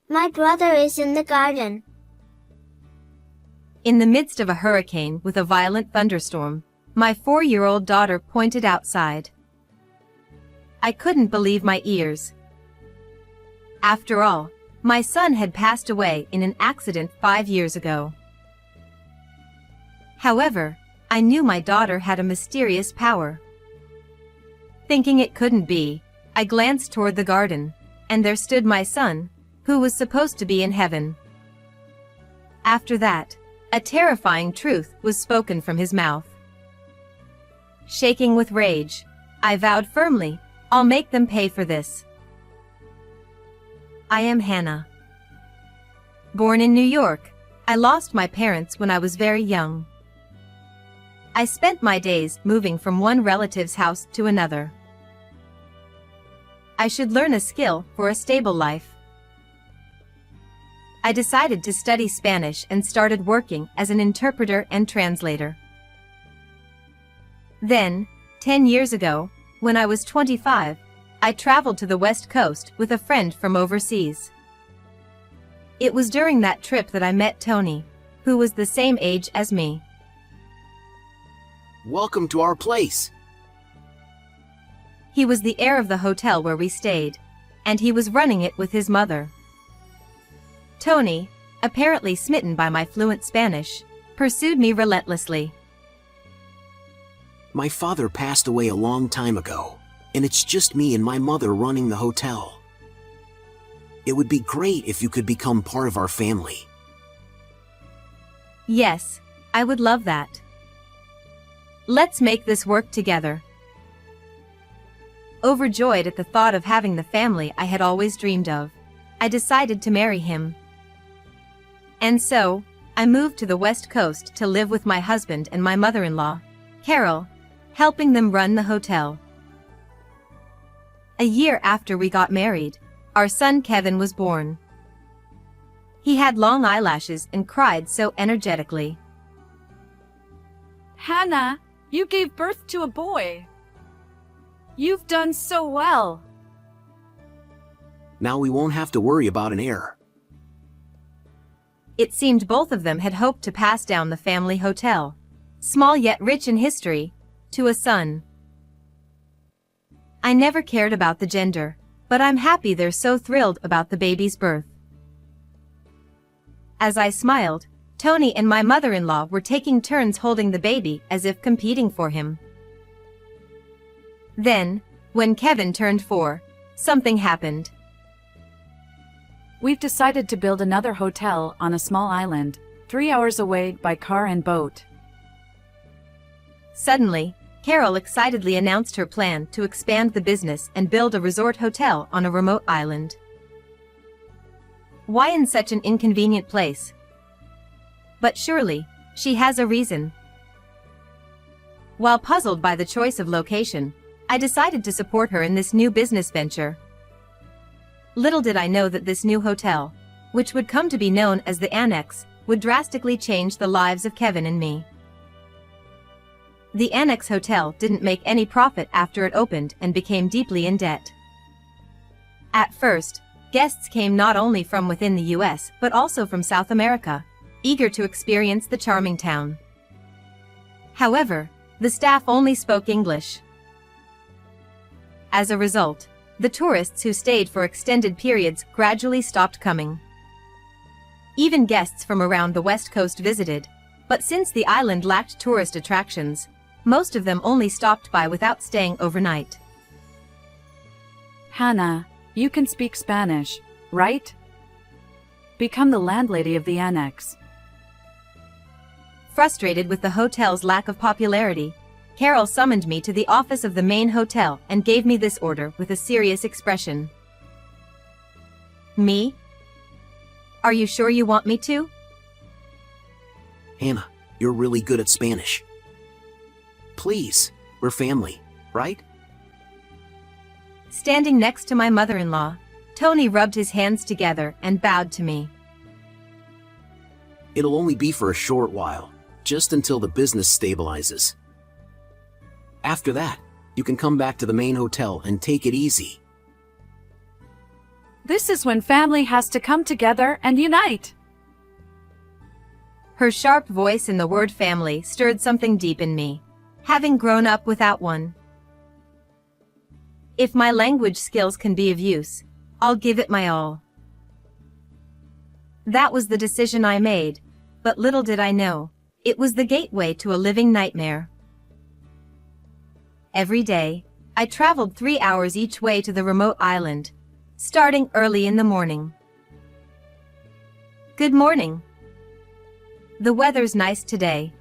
My brother is in the garden. In the midst of a hurricane with a violent thunderstorm, my 4-year-old daughter pointed outside. I couldn't believe my ears. After all, my son had passed away in an accident 5 years ago. However, I knew my daughter had a mysterious power. Thinking it couldn't be, I glanced toward the garden, and there stood my son, who was supposed to be in heaven. After that, a terrifying truth was spoken from his mouth. Shaking with rage, I vowed firmly, I'll make them pay for this. I am Hannah. Born in New York, I lost my parents when I was very young. I spent my days moving from one relative's house to another. I should learn a skill for a stable life. I decided to study Spanish and started working as an interpreter and translator. Then, 10 years ago, when I was 25, I traveled to the West Coast with a friend from overseas. It was during that trip that I met Tony, who was the same age as me. Welcome to our place. He was the heir of the hotel where we stayed, and he was running it with his mother. Tony, apparently smitten by my fluent Spanish, pursued me relentlessly. My father passed away a long time ago, and it's just me and my mother running the hotel. It would be great if you could become part of our family. Yes, I would love that. Let's make this work together. Overjoyed at the thought of having the family I had always dreamed of, I decided to marry him. And so, I moved to the West Coast to live with my husband and my mother-in-law, Carol, helping them run the hotel. A year after we got married, our son Kevin was born. He had long eyelashes and cried so energetically. Hannah, you gave birth to a boy. You've done so well. Now we won't have to worry about an heir. It seemed both of them had hoped to pass down the family hotel, small yet rich in history, to a son. I never cared about the gender, but I'm happy they're so thrilled about the baby's birth. As I smiled, Tony and my mother-in-law were taking turns holding the baby as if competing for him. Then, when Kevin turned 4, something happened. We've decided to build another hotel on a small island, 3 hours away by car and boat. Suddenly, Carol excitedly announced her plan to expand the business and build a resort hotel on a remote island. Why in such an inconvenient place? But surely, she has a reason. While puzzled by the choice of location, I decided to support her in this new business venture. Little did I know that this new hotel, which would come to be known as the Annex, would drastically change the lives of Kevin and me. The Annex Hotel didn't make any profit after it opened and became deeply in debt. At first, guests came not only from within the US but also from South America, eager to experience the charming town. However, the staff only spoke English. As a result, the tourists who stayed for extended periods gradually stopped coming. Even guests from around the West Coast visited, but since the island lacked tourist attractions, most of them only stopped by without staying overnight. Hannah, you can speak Spanish, right? Become the landlady of the Annex. Frustrated with the hotel's lack of popularity, Carol summoned me to the office of the main hotel and gave me this order with a serious expression. Me? Are you sure you want me to? Hannah, you're really good at Spanish. Please, we're family, right? Standing next to my mother-in-law, Tony rubbed his hands together and bowed to me. It'll only be for a short while, just until the business stabilizes. After that, you can come back to the main hotel and take it easy. This is when family has to come together and unite. Her sharp voice in the word family stirred something deep in me, having grown up without one. If my language skills can be of use, I'll give it my all. That was the decision I made, but little did I know, it was the gateway to a living nightmare. Every day, I traveled 3 hours each way to the remote island, starting early in the morning. Good morning. The weather's nice today.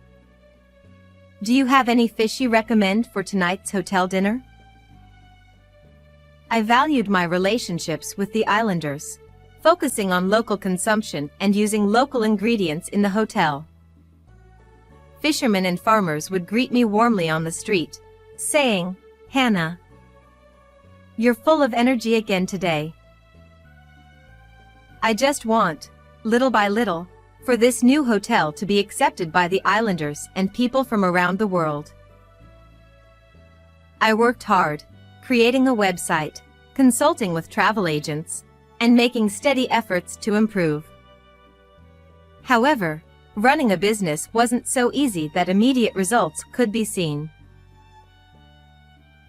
Do you have any fish you recommend for tonight's hotel dinner? I valued my relationships with the islanders, focusing on local consumption and using local ingredients in the hotel. Fishermen and farmers would greet me warmly on the street, saying, "Hannah, you're full of energy again today." I just want, little by little, for this new hotel to be accepted by the islanders and people from around the world. I worked hard, creating a website, consulting with travel agents, and making steady efforts to improve. However, running a business wasn't so easy that immediate results could be seen.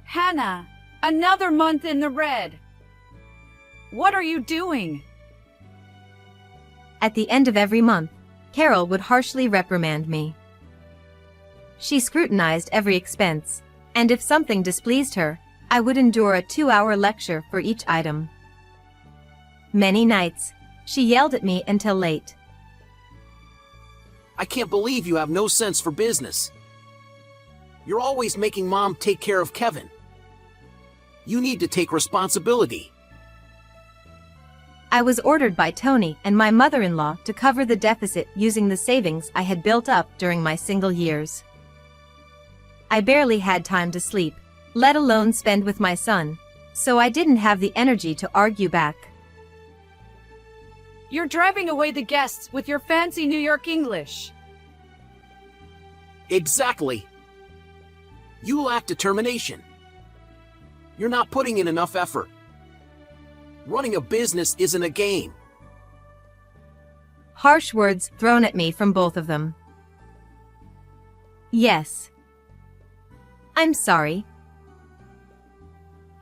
Hannah, another month in the red. What are you doing? At the end of every month, Carol would harshly reprimand me. She scrutinized every expense, and if something displeased her, I would endure a 2-hour lecture for each item. Many nights, she yelled at me until late. I can't believe you have no sense for business. You're always making Mom take care of Kevin. You need to take responsibility. I was ordered by Tony and my mother-in-law to cover the deficit using the savings I had built up during my single years. I barely had time to sleep, let alone spend with my son, so I didn't have the energy to argue back. You're driving away the guests with your fancy New York English. Exactly. You lack determination. You're not putting in enough effort. Running a business isn't a game. Harsh words thrown at me from both of them. Yes. I'm sorry.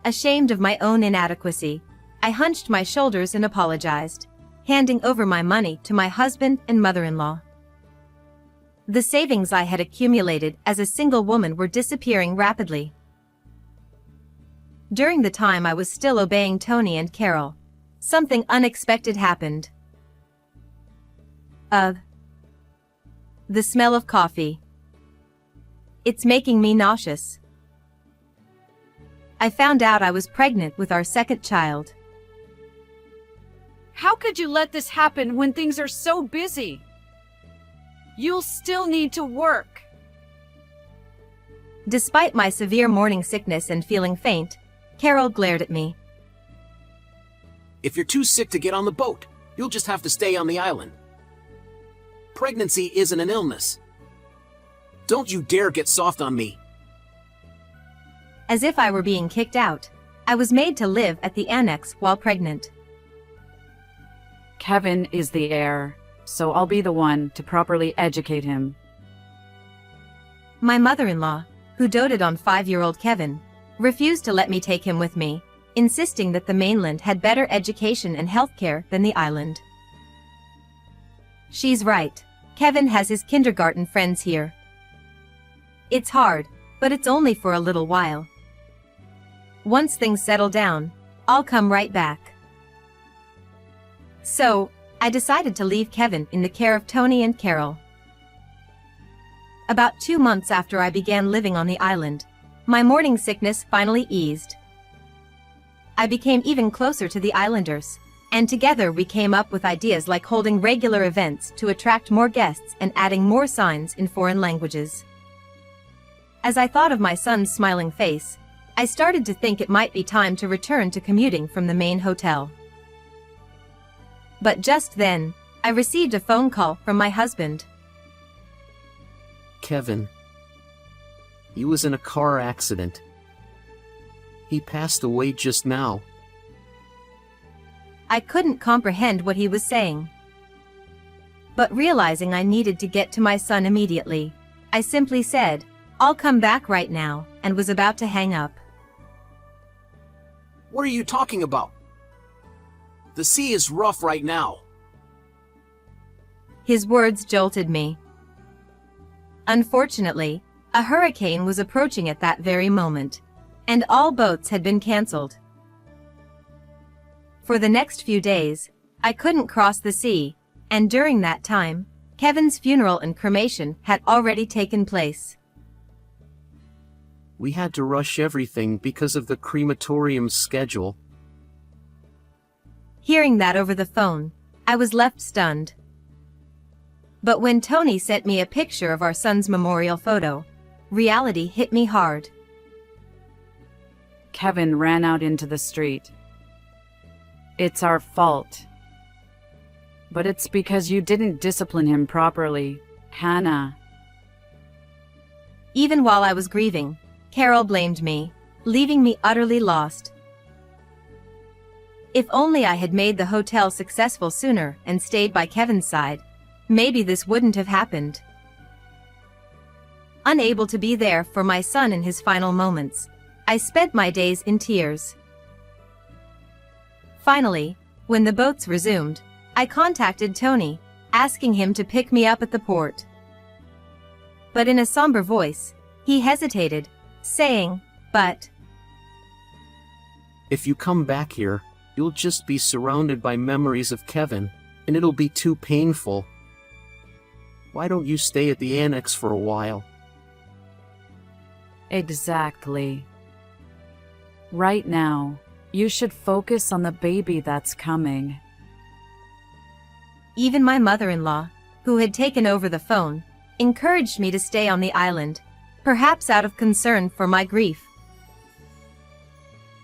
Ashamed of my own inadequacy, I hunched my shoulders and apologized, handing over my money to my husband and mother-in-law. The savings I had accumulated as a single woman were disappearing rapidly. During the time I was still obeying Tony and Carol, something unexpected happened. The smell of coffee. It's making me nauseous. I found out I was pregnant with our second child. How could you let this happen when things are so busy? You'll still need to work. Despite my severe morning sickness and feeling faint, Carol glared at me. If you're too sick to get on the boat, you'll just have to stay on the island. Pregnancy isn't an illness. Don't you dare get soft on me. As if I were being kicked out, I was made to live at the annex while pregnant. Kevin is the heir, so I'll be the one to properly educate him. My mother-in-law, who doted on 5-year-old Kevin, refused to let me take him with me, insisting that the mainland had better education and healthcare than the island. She's right. Kevin has his kindergarten friends here. It's hard, but it's only for a little while. Once things settle down, I'll come right back. So, I decided to leave Kevin in the care of Tony and Carol. About 2 months after I began living on the island, my morning sickness finally eased. I became even closer to the islanders, and together we came up with ideas like holding regular events to attract more guests and adding more signs in foreign languages. As I thought of my son's smiling face, I started to think it might be time to return to commuting from the main hotel. But just then, I received a phone call from my husband. Kevin. He was in a car accident. He passed away just now. I couldn't comprehend what he was saying. But realizing I needed to get to my son immediately, I simply said, "I'll come back right now," and was about to hang up. What are you talking about? The sea is rough right now. His words jolted me. Unfortunately, a hurricane was approaching at that very moment, and all boats had been cancelled. For the next few days, I couldn't cross the sea, and during that time, Kevin's funeral and cremation had already taken place. We had to rush everything because of the crematorium's schedule. Hearing that over the phone, I was left stunned. But when Tony sent me a picture of our son's memorial photo, reality hit me hard. Kevin ran out into the street. It's our fault. But it's because you didn't discipline him properly, Hannah. Even while I was grieving, Carol blamed me, leaving me utterly lost. If only I had made the hotel successful sooner and stayed by Kevin's side, maybe this wouldn't have happened. Unable to be there for my son in his final moments, I spent my days in tears. Finally, when the boats resumed, I contacted Tony, asking him to pick me up at the port. But in a somber voice, he hesitated, saying, "But If you come back here, you'll just be surrounded by memories of Kevin, and it'll be too painful. Why don't you stay at the annex for a while?" Exactly. Right now, you should focus on the baby that's coming. Even my mother-in-law, who had taken over the phone, encouraged me to stay on the island, perhaps out of concern for my grief.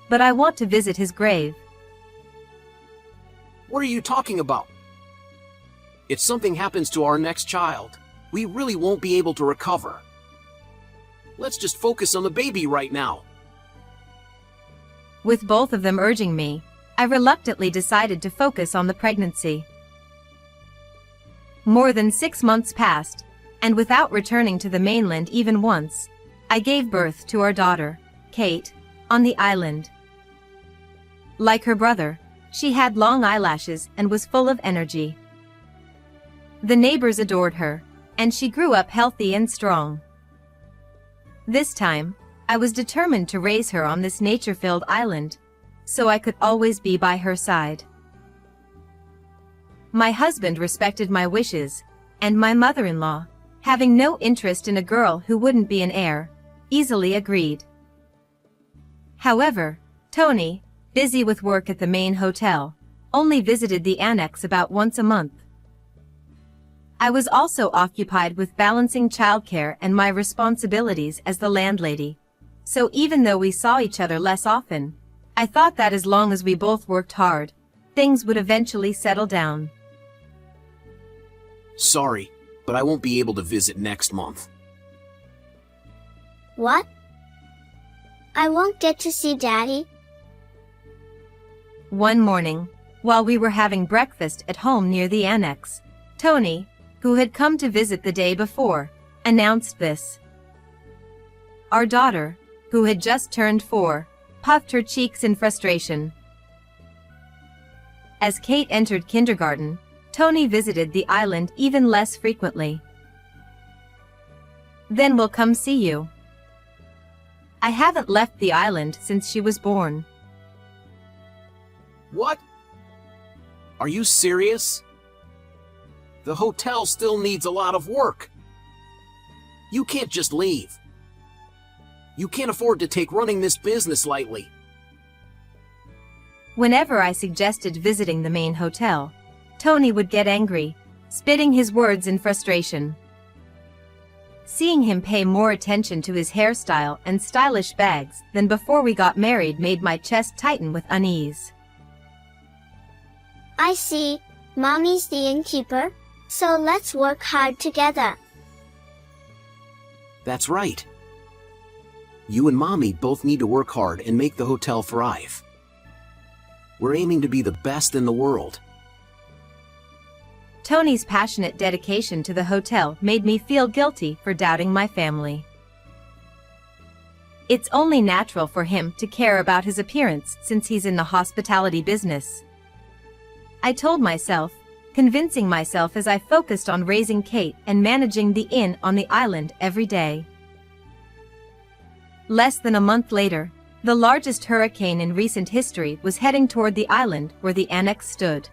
But I want to visit his grave. What are you talking about? If something happens to our next child, we really won't be able to recover. Let's just focus on the baby right now. With both of them urging me, I reluctantly decided to focus on the pregnancy. More than 6 months passed, and without returning to the mainland even once, I gave birth to our daughter, Kate, on the island. Like her brother, she had long eyelashes and was full of energy. The neighbors adored her, and she grew up healthy and strong. This time, I was determined to raise her on this nature-filled island, so I could always be by her side. My husband respected my wishes, and my mother-in-law, having no interest in a girl who wouldn't be an heir, easily agreed. However, Tony, busy with work at the main hotel, only visited the annex about once a month. I was also occupied with balancing childcare and my responsibilities as the landlady, so even though we saw each other less often, I thought that as long as we both worked hard, things would eventually settle down. Sorry, but I won't be able to visit next month. What? I won't get to see Daddy? One morning, while we were having breakfast at home near the annex, Tony, who had come to visit the day before, announced this. Our daughter, who had just turned 4, puffed her cheeks in frustration. As Kate entered kindergarten, Tony visited the island even less frequently. "Then we'll come see you. I haven't left the island since she was born." What? Are you serious? The hotel still needs a lot of work. You can't just leave. You can't afford to take running this business lightly. Whenever I suggested visiting the main hotel, Tony would get angry, spitting his words in frustration. Seeing him pay more attention to his hairstyle and stylish bags than before we got married made my chest tighten with unease. I see, Mommy's the innkeeper, so let's work hard together. That's right. You and Mommy both need to work hard and make the hotel thrive. We're aiming to be the best in the world. Tony's passionate dedication to the hotel made me feel guilty for doubting my family. It's only natural for him to care about his appearance since he's in the hospitality business. I told myself, convincing myself as I focused on raising Kate and managing the inn on the island every day. Less than a month later, the largest hurricane in recent history was heading toward the island where the annex stood.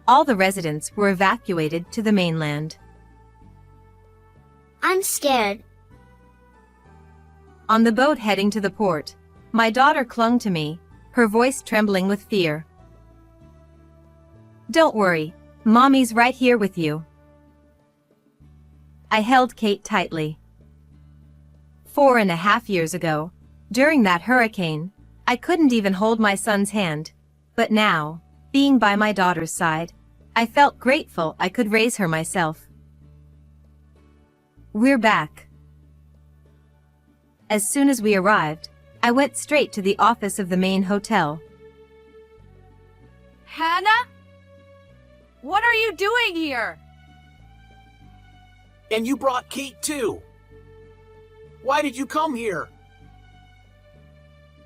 All the residents were evacuated to the mainland. I'm scared. On the boat heading to the port, my daughter clung to me, her voice trembling with fear. "Don't worry, Mommy's right here with you." I held Kate tightly. 4.5 years ago, during that hurricane, I couldn't even hold my son's hand, but now, being by my daughter's side, I felt grateful I could raise her myself. We're back. As soon as we arrived, I went straight to the office of the main hotel. Hannah? What are you doing here? And you brought Kate too. Why did you come here?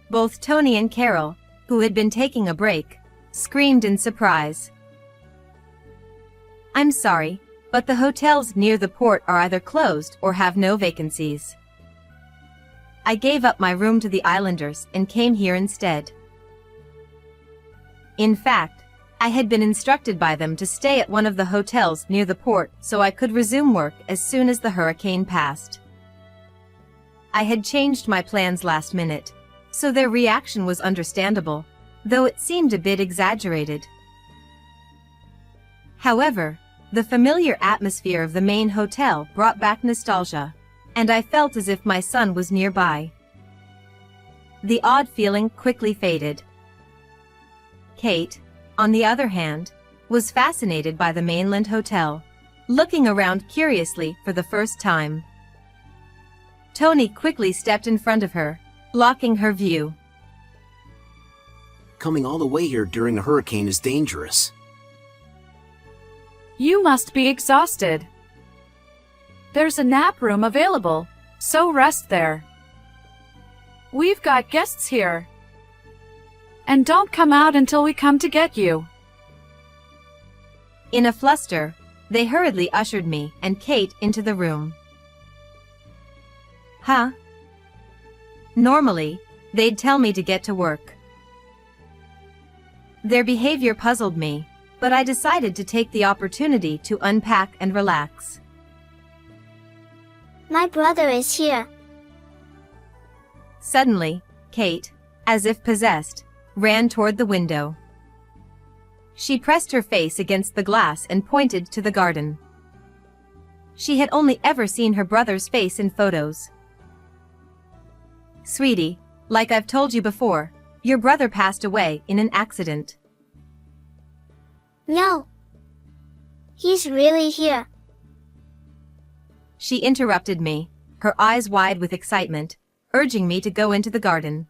Both Tony and Carol, who had been taking a break, screamed in surprise. "I'm sorry, but the hotels near the port are either closed or have no vacancies. I gave up my room to the islanders and came here instead." In fact, I had been instructed by them to stay at one of the hotels near the port so I could resume work as soon as the hurricane passed. I had changed my plans last minute, so their reaction was understandable, though it seemed a bit exaggerated. However, the familiar atmosphere of the main hotel brought back nostalgia, and I felt as if my son was nearby. The odd feeling quickly faded. Kate, on the other hand, was fascinated by the mainland hotel, looking around curiously for the first time. Tony quickly stepped in front of her, blocking her view. Coming all the way here during a hurricane is dangerous. You must be exhausted. There's a nap room available, so rest there. We've got guests here. And don't come out until we come to get you. In a fluster, they hurriedly ushered me and Kate into the room. Huh? Normally, they'd tell me to get to work. Their behavior puzzled me, but I decided to take the opportunity to unpack and relax. My brother is here. Suddenly, Kate, as if possessed, ran toward the window. She pressed her face against the glass and pointed to the garden. She had only ever seen her brother's face in photos. "Sweetie, like I've told you before, your brother passed away in an accident." No. He's really here. She interrupted me, her eyes wide with excitement, urging me to go into the garden.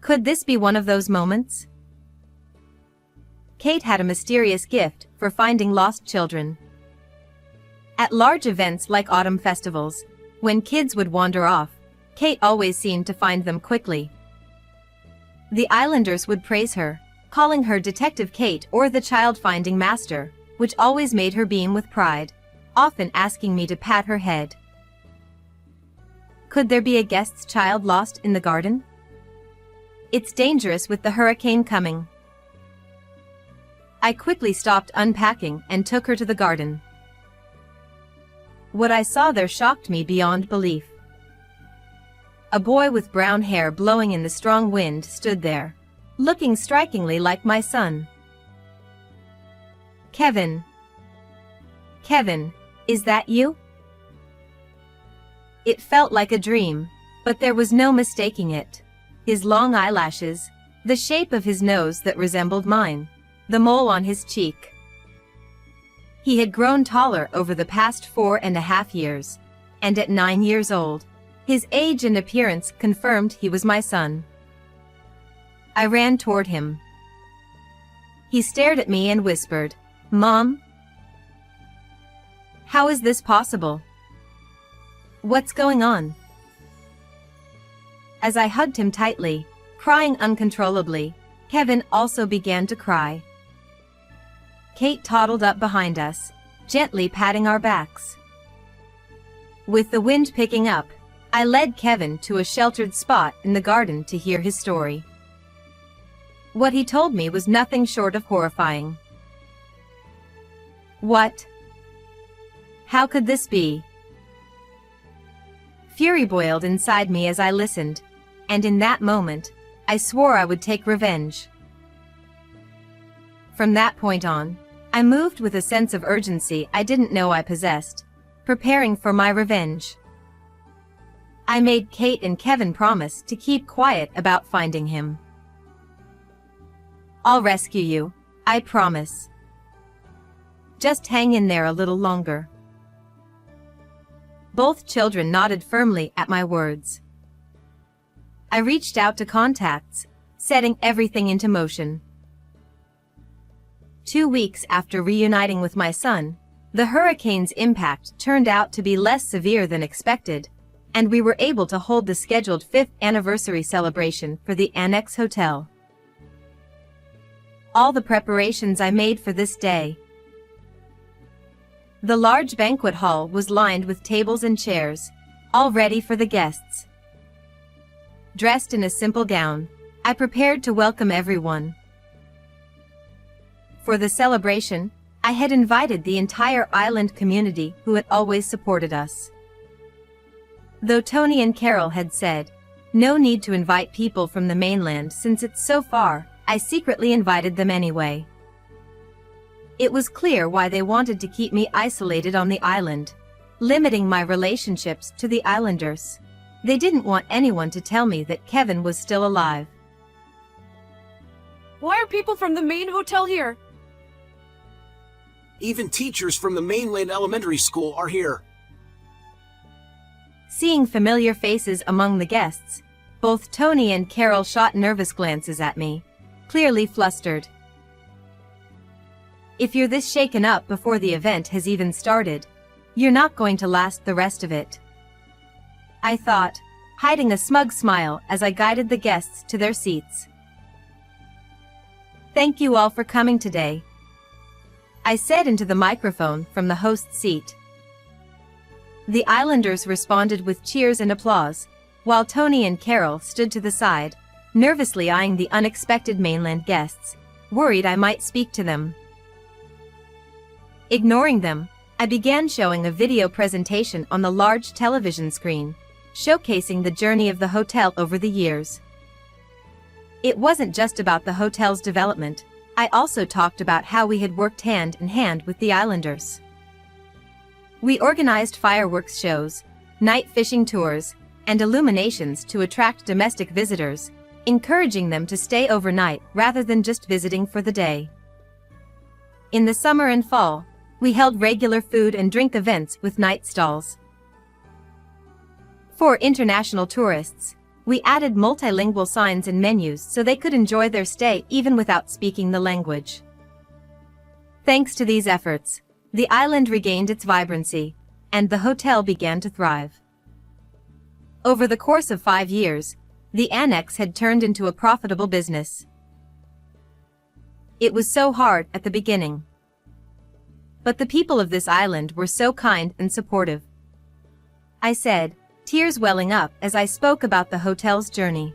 Could this be one of those moments? Kate had a mysterious gift for finding lost children. At large events like autumn festivals, when kids would wander off, Kate always seemed to find them quickly. The islanders would praise her, calling her Detective Kate or the child-finding master, which always made her beam with pride, often asking me to pat her head. Could there be a guest's child lost in the garden? It's dangerous with the hurricane coming. I quickly stopped unpacking and took her to the garden. What I saw there shocked me beyond belief. A boy with brown hair blowing in the strong wind stood there, looking strikingly like my son. Kevin. Kevin, is that you? It felt like a dream, but there was no mistaking it. His long eyelashes, the shape of his nose that resembled mine, the mole on his cheek. He had grown taller over the past 4.5 years, and at 9 years old, his age and appearance confirmed he was my son. I ran toward him. He stared at me and whispered, "Mom? How is this possible? What's going on?" As I hugged him tightly, crying uncontrollably, Kevin also began to cry. Kate toddled up behind us, gently patting our backs. With the wind picking up, I led Kevin to a sheltered spot in the garden to hear his story. What he told me was nothing short of horrifying. What? How could this be? Fury boiled inside me as I listened, and in that moment, I swore I would take revenge. From that point on, I moved with a sense of urgency I didn't know I possessed, preparing for my revenge. I made Kate and Kevin promise to keep quiet about finding him. "I'll rescue you, I promise. Just hang in there a little longer." Both children nodded firmly at my words. I reached out to contacts, setting everything into motion. 2 weeks after reuniting with my son, the hurricane's impact turned out to be less severe than expected, and we were able to hold the scheduled 5th anniversary celebration for the Annex Hotel. All the preparations I made for this day. The large banquet hall was lined with tables and chairs, all ready for the guests. Dressed in a simple gown, I prepared to welcome everyone. For the celebration, I had invited the entire island community who had always supported us. Though Tony and Carol had said, no need to invite people from the mainland since it's so far, I secretly invited them anyway. It was clear why they wanted to keep me isolated on the island, limiting my relationships to the islanders. They didn't want anyone to tell me that Kevin was still alive. Why are people from the main hotel here? Even teachers from the mainland elementary school are here. Seeing familiar faces among the guests, both Tony and Carol shot nervous glances at me, clearly flustered. If you're this shaken up before the event has even started, you're not going to last the rest of it, I thought, hiding a smug smile as I guided the guests to their seats. Thank you all for coming today, I said into the microphone from the host's seat. The islanders responded with cheers and applause, while Tony and Carol stood to the side, nervously eyeing the unexpected mainland guests, worried I might speak to them. Ignoring them, I began showing a video presentation on the large television screen, showcasing the journey of the hotel over the years. It wasn't just about the hotel's development, I also talked about how we had worked hand in hand with the islanders. We organized fireworks shows, night fishing tours, and illuminations to attract domestic visitors, encouraging them to stay overnight rather than just visiting for the day. In the summer and fall, we held regular food and drink events with night stalls. For international tourists, we added multilingual signs and menus so they could enjoy their stay even without speaking the language. Thanks to these efforts, the island regained its vibrancy, and the hotel began to thrive. Over the course of 5 years, the Annex had turned into a profitable business. It was so hard at the beginning. But the people of this island were so kind and supportive, I said, tears welling up as I spoke about the hotel's journey.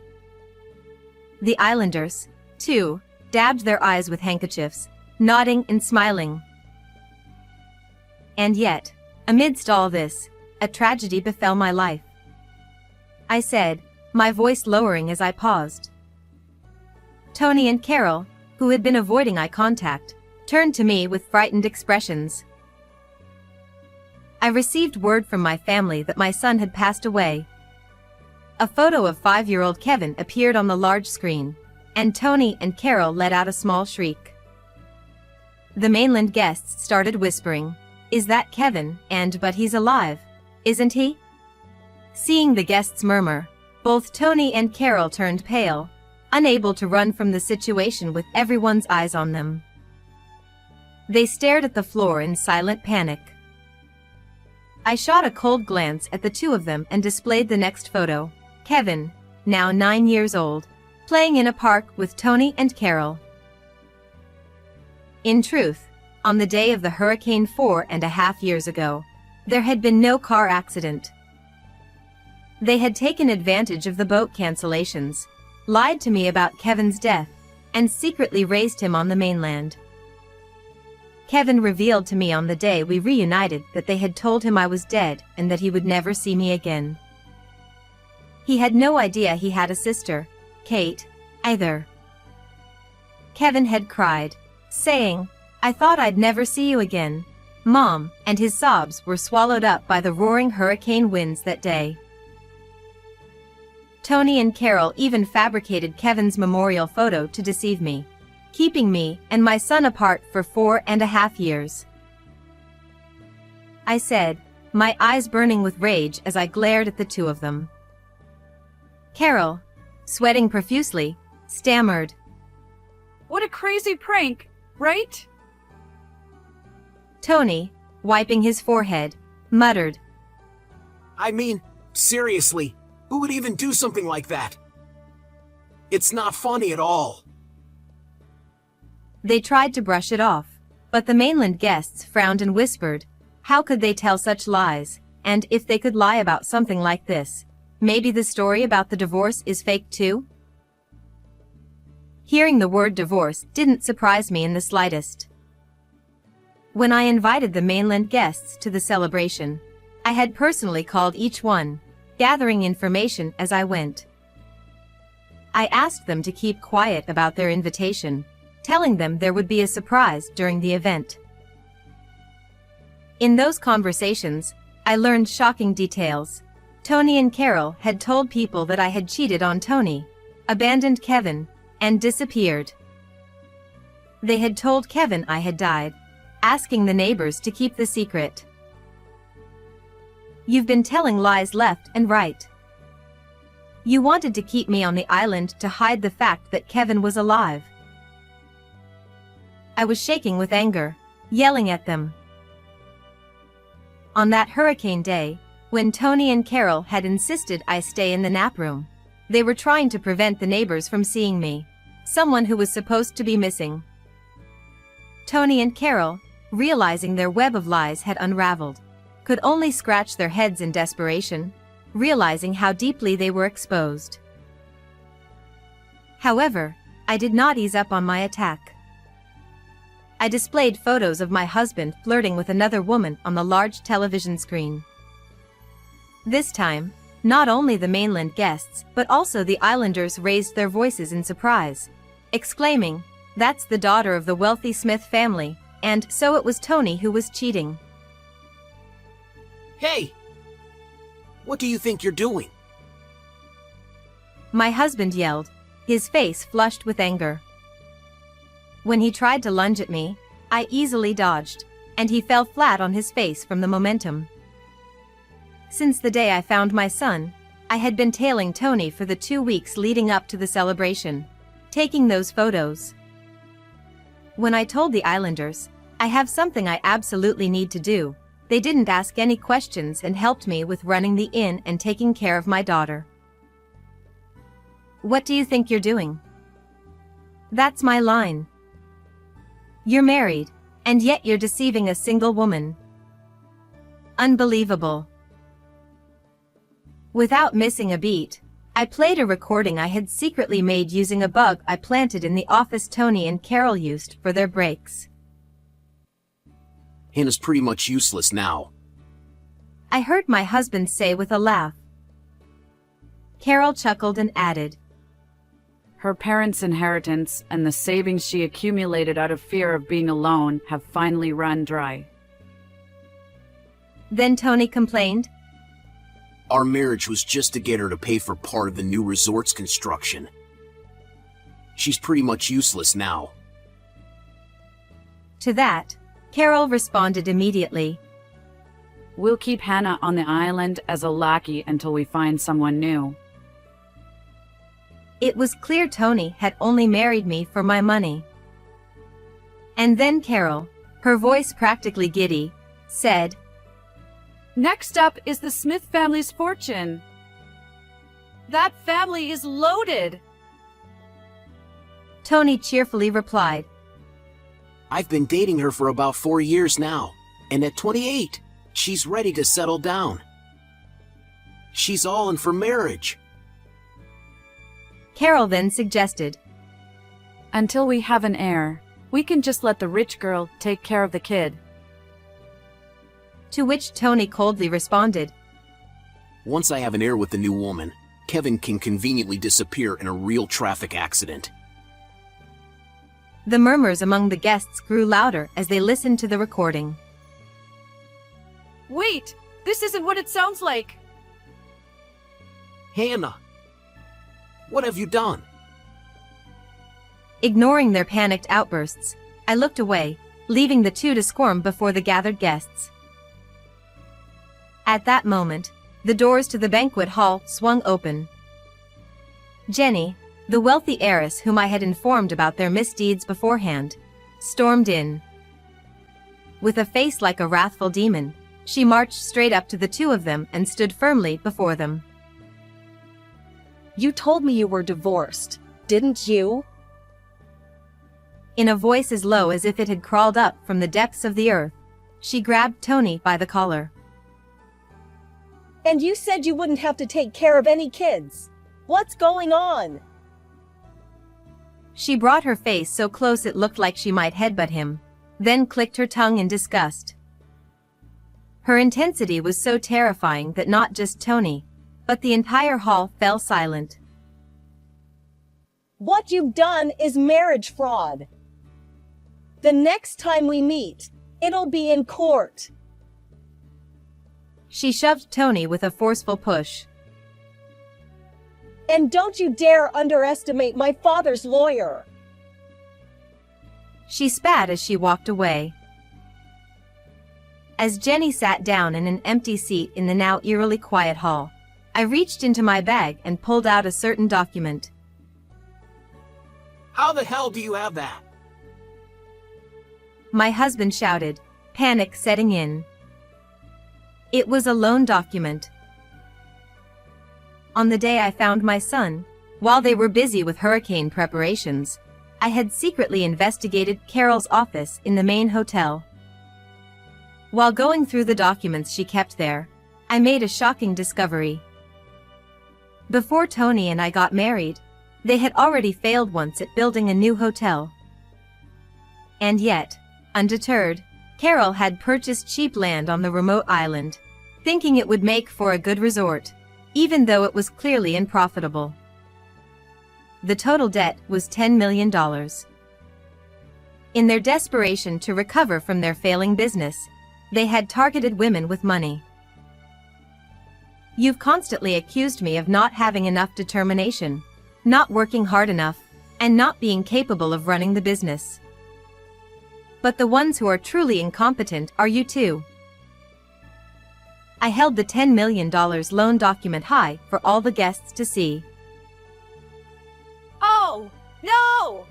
The islanders, too, dabbed their eyes with handkerchiefs, nodding and smiling. And yet, amidst all this, a tragedy befell my life, I said, my voice lowering as I paused. Tony and Carol, who had been avoiding eye contact, turned to me with frightened expressions. I received word from my family that my son had passed away. A photo of 5-year-old Kevin appeared on the large screen, and Tony and Carol let out a small shriek. The mainland guests started whispering, "Is that Kevin? But he's alive, isn't he?" Seeing the guests murmur, both Tony and Carol turned pale, unable to run from the situation with everyone's eyes on them. They stared at the floor in silent panic. I shot a cold glance at the two of them and displayed the next photo. Kevin, now 9 years old, playing in a park with Tony and Carol. In truth, on the day of the hurricane 4.5 years ago, there had been no car accident. They had taken advantage of the boat cancellations, lied to me about Kevin's death, and secretly raised him on the mainland. Kevin revealed to me on the day we reunited that they had told him I was dead and that he would never see me again. He had no idea he had a sister, Kate, either. Kevin had cried, saying, "I thought I'd never see you again, Mom," and his sobs were swallowed up by the roaring hurricane winds that day. Tony and Carol even fabricated Kevin's memorial photo to deceive me, keeping me and my son apart for 4.5 years. I said, my eyes burning with rage as I glared at the two of them. Carol, sweating profusely, stammered, What a crazy prank, right? Tony, wiping his forehead, muttered, I mean, seriously, who would even do something like that? It's not funny at all. They tried to brush it off, but the mainland guests frowned and whispered, how could they tell such lies, and if they could lie about something like this, maybe the story about the divorce is fake too? Hearing the word divorce didn't surprise me in the slightest. When I invited the mainland guests to the celebration, I had personally called each one, gathering information as I went. I asked them to keep quiet about their invitation, telling them there would be a surprise during the event. In those conversations, I learned shocking details. Tony and Carol had told people that I had cheated on Tony, abandoned Kevin, and disappeared. They had told Kevin I had died, asking the neighbors to keep the secret. You've been telling lies left and right. You wanted to keep me on the island to hide the fact that Kevin was alive. I was shaking with anger, yelling at them. On that hurricane day, when Tony and Carol had insisted I stay in the nap room, they were trying to prevent the neighbors from seeing me, someone who was supposed to be missing. Tony and Carol, realizing their web of lies had unraveled, could only scratch their heads in desperation, realizing how deeply they were exposed. However, I did not ease up on my attack. I displayed photos of my husband flirting with another woman on the large television screen. This time, not only the mainland guests but also the islanders raised their voices in surprise, exclaiming, "That's the daughter of the wealthy Smith family, and so it was Tony who was cheating." Hey! What do you think you're doing? My husband yelled, his face flushed with anger. When he tried to lunge at me, I easily dodged, and he fell flat on his face from the momentum. Since the day I found my son, I had been tailing Tony for the 2 weeks leading up to the celebration, taking those photos. When I told the islanders, I have something I absolutely need to do, they didn't ask any questions and helped me with running the inn and taking care of my daughter. What do you think you're doing? That's my line. You're married, and yet you're deceiving a single woman. Unbelievable. Without missing a beat, I played a recording I had secretly made using a bug I planted in the office Tony and Carol used for their breaks. Hannah's pretty much useless now. I heard my husband say with a laugh. Carol chuckled and added, Her parents' inheritance and the savings she accumulated out of fear of being alone have finally run dry. Then Tony complained, Our marriage was just to get her to pay for part of the new resort's construction. She's pretty much useless now. To that, Carol responded immediately, We'll keep Hannah on the island as a lackey until we find someone new. It was clear Tony had only married me for my money. And then Carol, her voice practically giddy, said, Next up is the Smith family's fortune. That family is loaded. Tony cheerfully replied, I've been dating her for about 4 years now, and at 28, she's ready to settle down. She's all in for marriage. Carol then suggested, Until we have an heir, we can just let the rich girl take care of the kid. to which Tony coldly responded, Once I have an heir with the new woman, Kevin can conveniently disappear in a real traffic accident. The murmurs among the guests grew louder as they listened to the recording. Wait, this isn't what it sounds like. Hannah, what have you done? Ignoring their panicked outbursts, I looked away, leaving the two to squirm before the gathered guests. At that moment, the doors to the banquet hall swung open. Jenny, the wealthy heiress whom I had informed about their misdeeds beforehand, stormed in. With a face like a wrathful demon, she marched straight up to the two of them and stood firmly before them. You told me you were divorced, didn't you? In a voice as low as if it had crawled up from the depths of the earth, she grabbed Tony by the collar. And you said you wouldn't have to take care of any kids. What's going on? She brought her face so close it looked like she might headbutt him, then clicked her tongue in disgust. Her intensity was so terrifying that not just Tony, but the entire hall fell silent. What you've done is marriage fraud. The next time we meet, it'll be in court. She shoved Tony with a forceful push. And don't you dare underestimate my father's lawyer. She spat as she walked away. As Jenny sat down in an empty seat in the now eerily quiet hall, I reached into my bag and pulled out a certain document. How the hell do you have that? My husband shouted, panic setting in. It was a loan document. On the day I found my son, while they were busy with hurricane preparations, I had secretly investigated Carol's office in the main hotel. While going through the documents she kept there, I made a shocking discovery. Before Tony and I got married, they had already failed once at building a new hotel. And yet, undeterred, Carol had purchased cheap land on the remote island, thinking it would make for a good resort, even though it was clearly unprofitable. The total debt was $10 million. In their desperation to recover from their failing business, they had targeted women with money. You've constantly accused me of not having enough determination, not working hard enough, and not being capable of running the business. But the ones who are truly incompetent are you too. I held the $10 million loan document high for all the guests to see. Oh, no!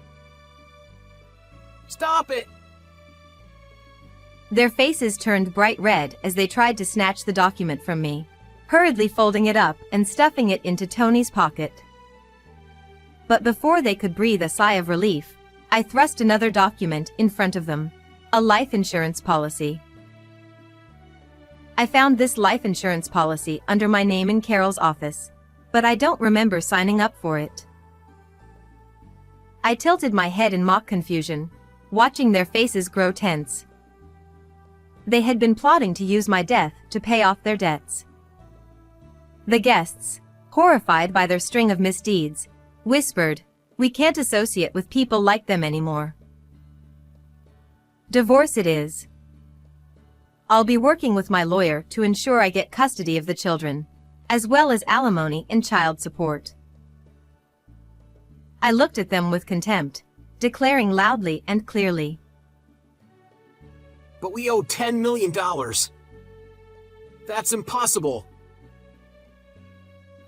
Stop it! Their faces turned bright red as they tried to snatch the document from me, hurriedly folding it up and stuffing it into Tony's pocket. But before they could breathe a sigh of relief, I thrust another document in front of them, a life insurance policy. I found this life insurance policy under my name in Carol's office, but I don't remember signing up for it. I tilted my head in mock confusion, watching their faces grow tense. They had been plotting to use my death to pay off their debts. The guests, horrified by their string of misdeeds, whispered, "We can't associate with people like them anymore. Divorce it is. I'll be working with my lawyer to ensure I get custody of the children, as well as alimony and child support." I looked at them with contempt, declaring loudly and clearly, But we owe $10 million. That's impossible.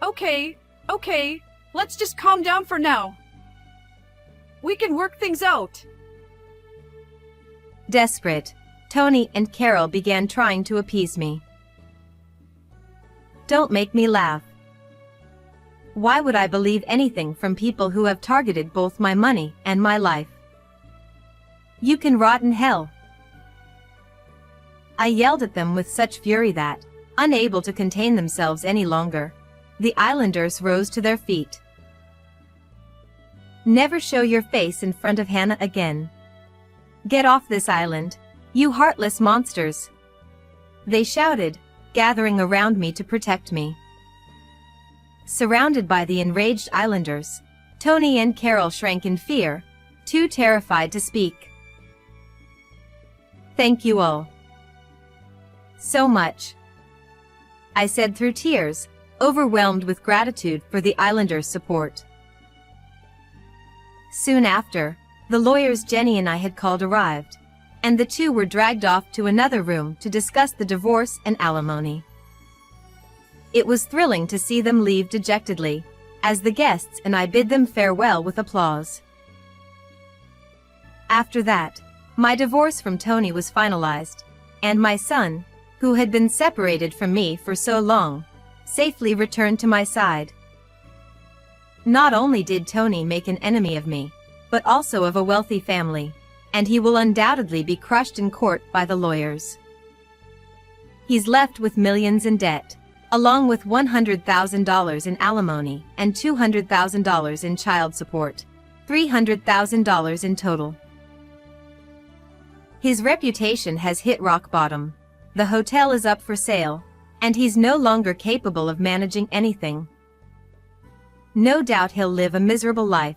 Okay, let's just calm down for now. We can work things out. Desperate, Tony and Carol began trying to appease me. Don't make me laugh. Why would I believe anything from people who have targeted both my money and my life? You can rot in hell. I yelled at them with such fury that, unable to contain themselves any longer, the islanders rose to their feet. Never show your face in front of Hannah again. Get off this island, you heartless monsters! They shouted, gathering around me to protect me. Surrounded by the enraged islanders, Tony and Carol shrank in fear, too terrified to speak. Thank you all. So much. I said through tears, overwhelmed with gratitude for the islanders' support. Soon after, the lawyers Jenny and I had called arrived, and the two were dragged off to another room to discuss the divorce and alimony. It was thrilling to see them leave dejectedly, as the guests and I bid them farewell with applause. After that, my divorce from Tony was finalized, and my son, who had been separated from me for so long, safely returned to my side. Not only did Tony make an enemy of me, but also of a wealthy family, and he will undoubtedly be crushed in court by the lawyers. He's left with millions in debt, along with $100,000 in alimony and $200,000 in child support, $300,000 in total. His reputation has hit rock bottom. The hotel is up for sale, and he's no longer capable of managing anything. No doubt he'll live a miserable life,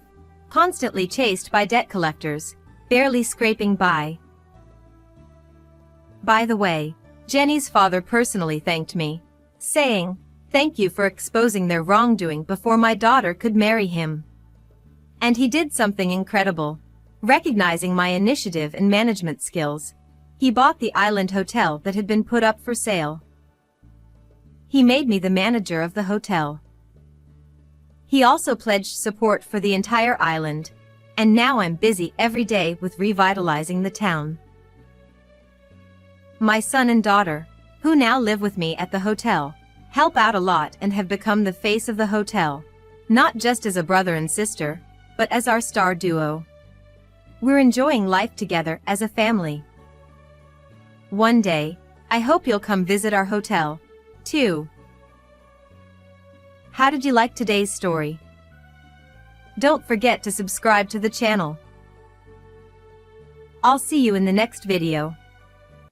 constantly chased by debt collectors, barely scraping by. By the way, Jenny's father personally thanked me, saying, "Thank you for exposing their wrongdoing before my daughter could marry him." And he did something incredible. Recognizing my initiative and management skills, he bought the island hotel that had been put up for sale. He made me the manager of the hotel. He also pledged support for the entire island, and now I'm busy every day with revitalizing the town. My son and daughter, who now live with me at the hotel, help out a lot and have become the face of the hotel, not just as a brother and sister, but as our star duo. We're enjoying life together as a family. One day, I hope you'll come visit our hotel, too. How did you like today's story? Don't forget to subscribe to the channel. I'll see you in the next video.